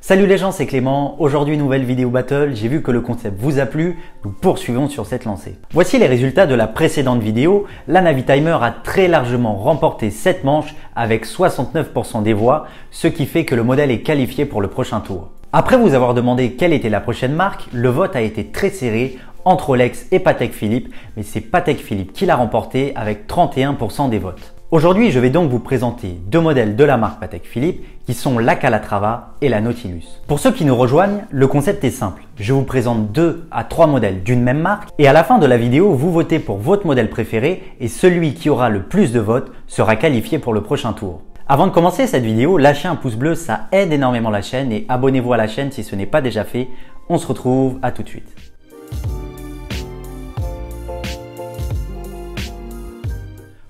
Salut les gens, c'est Clément. Aujourd'hui, nouvelle vidéo battle. J'ai vu que le concept vous a plu. Nous poursuivons sur cette lancée. Voici les résultats de la précédente vidéo. La Navitimer a très largement remporté cette manche avec 69% des voix, ce qui fait que le modèle est qualifié pour le prochain tour. Après vous avoir demandé quelle était la prochaine marque, le vote a été très serré entre Rolex et Patek Philippe, mais c'est Patek Philippe qui l'a remporté avec 31% des votes. Aujourd'hui, je vais donc vous présenter deux modèles de la marque Patek Philippe qui sont la Calatrava et la Nautilus. Pour ceux qui nous rejoignent, le concept est simple. Je vous présente 2 à 3 modèles d'une même marque et à la fin de la vidéo, vous votez pour votre modèle préféré et celui qui aura le plus de votes sera qualifié pour le prochain tour. Avant de commencer cette vidéo, lâchez un pouce bleu, ça aide énormément la chaîne et abonnez-vous à la chaîne si ce n'est pas déjà fait. On se retrouve à tout de suite.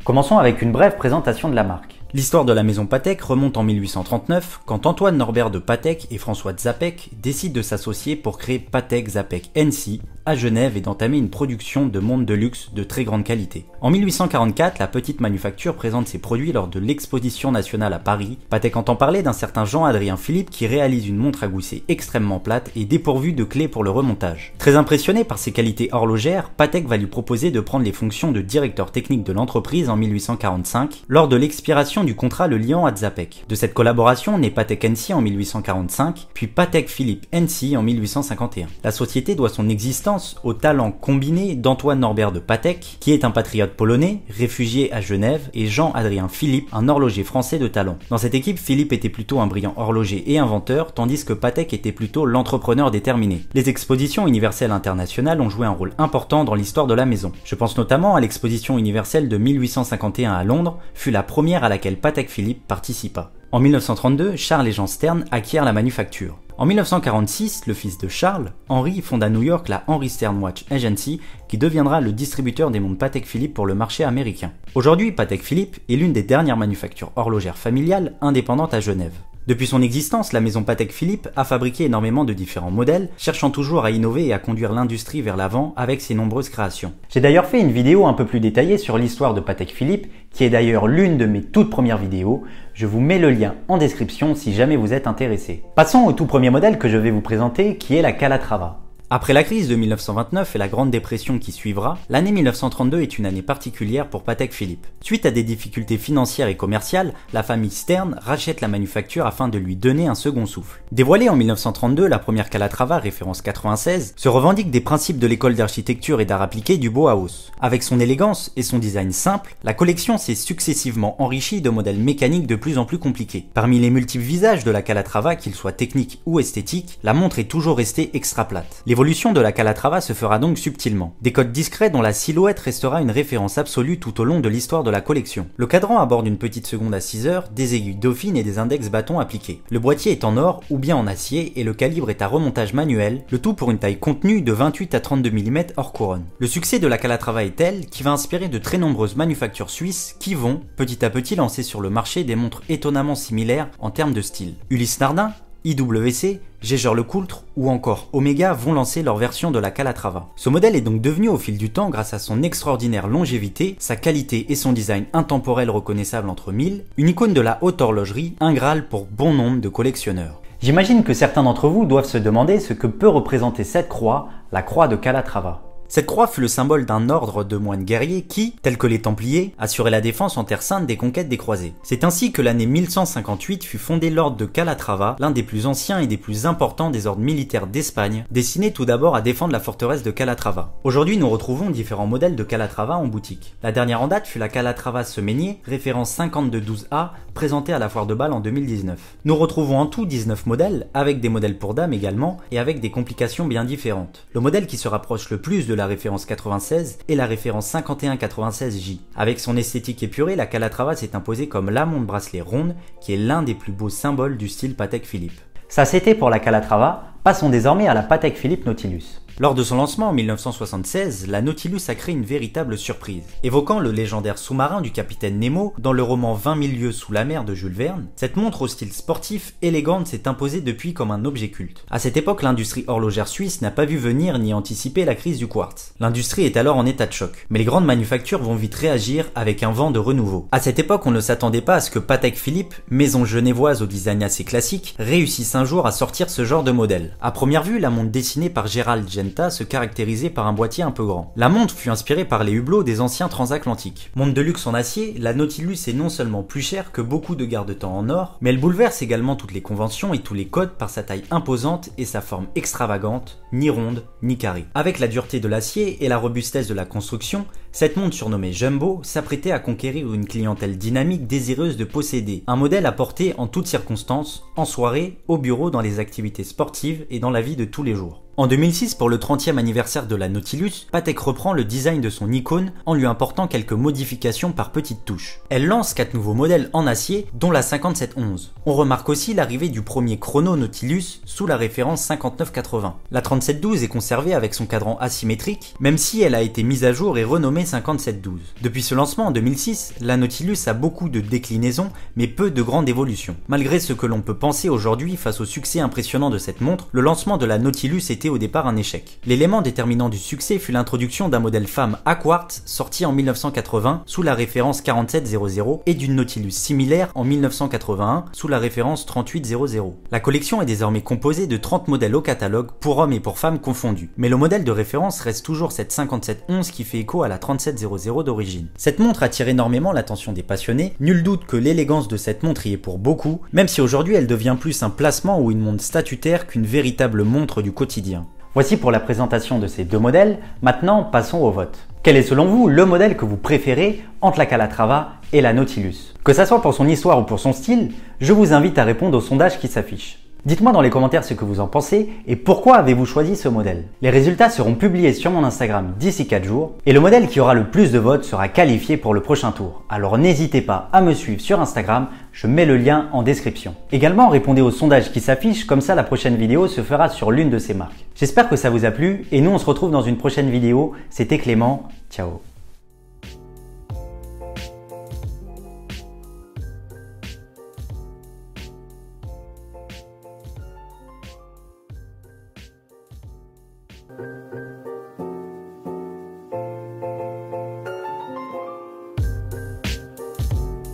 Commençons avec une brève présentation de la marque. L'histoire de la maison Patek remonte en 1839 quand Antoine Norbert de Patek et François Czapek décident de s'associer pour créer Patek Czapek NC à Genève et d'entamer une production de montres de luxe de très grande qualité. En 1844, la petite manufacture présente ses produits lors de l'exposition nationale à Paris. Patek entend parler d'un certain Jean-Adrien Philippe qui réalise une montre à gousset extrêmement plate et dépourvue de clés pour le remontage. Très impressionné par ses qualités horlogères, Patek va lui proposer de prendre les fonctions de directeur technique de l'entreprise en 1845 lors de l'expiration du contrat le liant à Czapek. De cette collaboration naît Patek NC en 1845, puis Patek Philippe NC en 1851. La société doit son existence au talent combiné d'Antoine Norbert de Patek, qui est un patriote polonais, réfugié à Genève, et Jean-Adrien Philippe, un horloger français de talent. Dans cette équipe, Philippe était plutôt un brillant horloger et inventeur, tandis que Patek était plutôt l'entrepreneur déterminé. Les expositions universelles internationales ont joué un rôle important dans l'histoire de la maison. Je pense notamment à l'exposition universelle de 1851 à Londres, fut la première à laquelle Patek Philippe participa. En 1932, Charles et Jean Stern acquièrent la manufacture. En 1946, le fils de Charles, Henry, fonde à New York la Henry Stern Watch Agency qui deviendra le distributeur des montres Patek Philippe pour le marché américain. Aujourd'hui, Patek Philippe est l'une des dernières manufactures horlogères familiales indépendantes à Genève. Depuis son existence, la maison Patek Philippe a fabriqué énormément de différents modèles, cherchant toujours à innover et à conduire l'industrie vers l'avant avec ses nombreuses créations. J'ai d'ailleurs fait une vidéo un peu plus détaillée sur l'histoire de Patek Philippe, qui est d'ailleurs l'une de mes toutes premières vidéos. Je vous mets le lien en description si jamais vous êtes intéressé. Passons au tout premier modèle que je vais vous présenter, qui est la Calatrava. Après la crise de 1929 et la Grande Dépression qui suivra, l'année 1932 est une année particulière pour Patek Philippe. Suite à des difficultés financières et commerciales, la famille Stern rachète la manufacture afin de lui donner un second souffle. Dévoilée en 1932, la première Calatrava, référence 96, se revendique des principes de l'école d'architecture et d'art appliqué du Bauhaus. Avec son élégance et son design simple, la collection s'est successivement enrichie de modèles mécaniques de plus en plus compliqués. Parmi les multiples visages de la Calatrava, qu'ils soient techniques ou esthétiques, la montre est toujours restée extra plate. L'évolution de la Calatrava se fera donc subtilement. Des codes discrets dont la silhouette restera une référence absolue tout au long de l'histoire de la collection. Le cadran aborde une petite seconde à 6 heures, des aiguilles dauphines et des index bâtons appliqués. Le boîtier est en or ou bien en acier et le calibre est à remontage manuel, le tout pour une taille contenue de 28 à 32 mm hors couronne. Le succès de la Calatrava est tel qu'il va inspirer de très nombreuses manufactures suisses qui vont, petit à petit, lancer sur le marché des montres étonnamment similaires en termes de style. Ulysse Nardin, IWC, Jaeger-LeCoultre ou encore Omega vont lancer leur version de la Calatrava. Ce modèle est donc devenu au fil du temps, grâce à son extraordinaire longévité, sa qualité et son design intemporel reconnaissable entre mille, une icône de la haute horlogerie, un Graal pour bon nombre de collectionneurs. J'imagine que certains d'entre vous doivent se demander ce que peut représenter cette croix, la croix de Calatrava. Cette croix fut le symbole d'un ordre de moines guerriers qui, tels que les Templiers, assuraient la défense en Terre Sainte des conquêtes des croisés. C'est ainsi que l'année 1158 fut fondé l'ordre de Calatrava, l'un des plus anciens et des plus importants des ordres militaires d'Espagne, destiné tout d'abord à défendre la forteresse de Calatrava. Aujourd'hui, nous retrouvons différents modèles de Calatrava en boutique. La dernière en date fut la Calatrava Semeinier, référence 5212A, présentée à la foire de Bâle en 2019. Nous retrouvons en tout 19 modèles, avec des modèles pour dames également, et avec des complications bien différentes. Le modèle qui se rapproche le plus de la référence 96 et la référence 5196J. Avec son esthétique épurée, la Calatrava s'est imposée comme la montre bracelet ronde, qui est l'un des plus beaux symboles du style Patek Philippe. Ça c'était pour la Calatrava, passons désormais à la Patek Philippe Nautilus. Lors de son lancement en 1976, la Nautilus a créé une véritable surprise. Évoquant le légendaire sous-marin du capitaine Nemo dans le roman 20 000 lieues sous la mer de Jules Verne, cette montre au style sportif élégante s'est imposée depuis comme un objet culte. À cette époque, l'industrie horlogère suisse n'a pas vu venir ni anticiper la crise du quartz. L'industrie est alors en état de choc, mais les grandes manufactures vont vite réagir avec un vent de renouveau. À cette époque, on ne s'attendait pas à ce que Patek Philippe, maison genevoise au design assez classique, réussisse un jour à sortir ce genre de modèle. À première vue, la montre dessinée par Gerald Genta se caractérisait par un boîtier un peu grand. La montre fut inspirée par les hublots des anciens transatlantiques. Montre de luxe en acier, la Nautilus est non seulement plus chère que beaucoup de garde-temps en or, mais elle bouleverse également toutes les conventions et tous les codes par sa taille imposante et sa forme extravagante, ni ronde ni carrée. Avec la dureté de l'acier et la robustesse de la construction, cette montre surnommée Jumbo s'apprêtait à conquérir une clientèle dynamique désireuse de posséder un modèle à porter en toutes circonstances, en soirée, au bureau, dans les activités sportives et dans la vie de tous les jours. En 2006, pour le 30e anniversaire de la Nautilus, Patek reprend le design de son icône en lui apportant quelques modifications par petites touches. Elle lance 4 nouveaux modèles en acier, dont la 5711. On remarque aussi l'arrivée du premier chrono Nautilus sous la référence 5980. La 3712 est conservée avec son cadran asymétrique, même si elle a été mise à jour et renommée 5712. Depuis ce lancement en 2006, la Nautilus a beaucoup de déclinaisons, mais peu de grandes évolutions. Malgré ce que l'on peut penser aujourd'hui face au succès impressionnant de cette montre, le lancement de la Nautilus était au départ un échec. L'élément déterminant du succès fut l'introduction d'un modèle femme à quartz sorti en 1980 sous la référence 4700 et d'une Nautilus similaire en 1981 sous la référence 3800. La collection est désormais composée de 30 modèles au catalogue pour hommes et pour femmes confondus, mais le modèle de référence reste toujours cette 5711 qui fait écho à la 3700 d'origine. Cette montre attire énormément l'attention des passionnés, nul doute que l'élégance de cette montre y est pour beaucoup, même si aujourd'hui elle devient plus un placement ou une montre statutaire qu'une véritable montre du quotidien. Voici pour la présentation de ces deux modèles, maintenant passons au vote. Quel est selon vous le modèle que vous préférez entre la Calatrava et la Nautilus? Que ça soit pour son histoire ou pour son style, je vous invite à répondre au sondage qui s'affiche. Dites-moi dans les commentaires ce que vous en pensez et pourquoi avez-vous choisi ce modèle. Les résultats seront publiés sur mon Instagram d'ici 4 jours et le modèle qui aura le plus de votes sera qualifié pour le prochain tour. Alors n'hésitez pas à me suivre sur Instagram, je mets le lien en description. Également, répondez au sondage qui s'affiche, comme ça la prochaine vidéo se fera sur l'une de ces marques. J'espère que ça vous a plu et nous on se retrouve dans une prochaine vidéo. C'était Clément, ciao.